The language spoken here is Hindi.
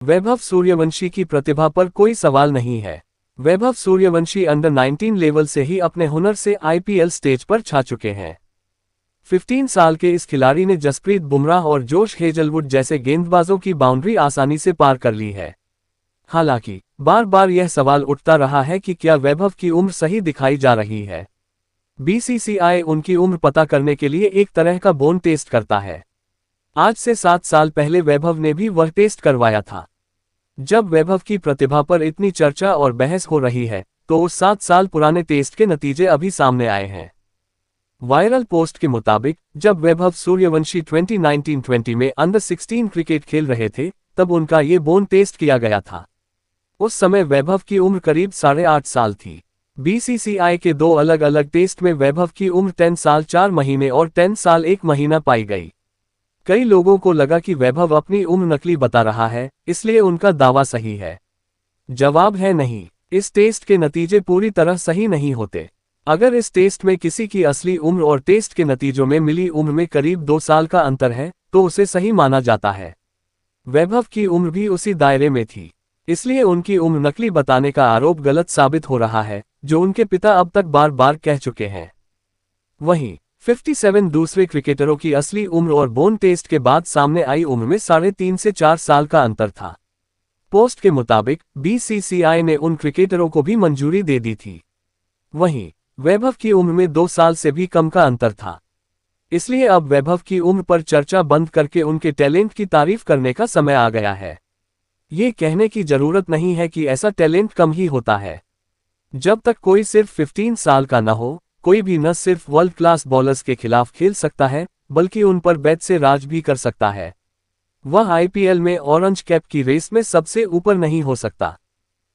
वैभव सूर्यवंशी की प्रतिभा पर कोई सवाल नहीं है। वैभव सूर्यवंशी अंडर 19 लेवल से ही अपने हुनर से आईपीएल स्टेज पर छा चुके हैं। 15 साल के इस खिलाड़ी ने जसप्रीत बुमराह और जोश हेजलवुड जैसे गेंदबाजों की बाउंड्री आसानी से पार कर ली है। हालांकि बार बार यह सवाल उठता रहा है कि क्या वैभव की उम्र सही दिखाई जा रही है। बीसीसीआई उनकी उम्र पता करने के लिए एक तरह का बोन टेस्ट करता है। आज से 7 साल पहले वैभव ने भी वह टेस्ट करवाया था। जब वैभव की प्रतिभा पर इतनी चर्चा और बहस हो रही है, तो उस 7 साल पुराने टेस्ट के नतीजे अभी सामने आए हैं। वायरल पोस्ट के मुताबिक, जब वैभव सूर्यवंशी 2019-20 में अंडर 16 क्रिकेट खेल रहे थे, तब उनका ये बोन टेस्ट किया गया था। उस समय वैभव की उम्र करीब 8.5 साल थी। बीसीसीआई के 2 अलग अलग टेस्ट में वैभव की उम्र 10 साल 4 महीने और 10 साल 1 महीना पाई गई। कई लोगों को लगा कि वैभव अपनी उम्र नकली बता रहा है, इसलिए उनका दावा सही है। जवाब है नहीं। इस टेस्ट के नतीजे पूरी तरह सही नहीं होते। अगर इस टेस्ट में किसी की असली उम्र और टेस्ट के नतीजों में मिली उम्र में करीब 2 साल का अंतर है, तो उसे सही माना जाता है। वैभव की उम्र भी उसी दायरे में थी, इसलिए उनकी उम्र नकली बताने का आरोप गलत साबित हो रहा है, जो उनके पिता अब तक बार बार कह चुके हैं। वहीं 57 दूसरे क्रिकेटरों की असली उम्र और बोन टेस्ट के बाद सामने आई उम्र में 3.5 से 4 साल का अंतर था। पोस्ट के मुताबिक बीसीसीआई ने उन क्रिकेटरों को भी मंजूरी दे दी थी। वहीं वैभव की उम्र में 2 साल से भी कम का अंतर था। इसलिए अब वैभव की उम्र पर चर्चा बंद करके उनके टैलेंट की तारीफ करने का समय आ गया है। ये कहने की जरूरत नहीं है कि ऐसा टैलेंट कम ही होता है। जब तक कोई सिर्फ 15 साल का न हो, कोई भी न सिर्फ वर्ल्ड क्लास बॉलर्स के खिलाफ खेल सकता है, बल्कि उन पर बैट से राज भी कर सकता है। वह आईपीएल में ऑरेंज कैप की रेस में सबसे ऊपर नहीं हो सकता।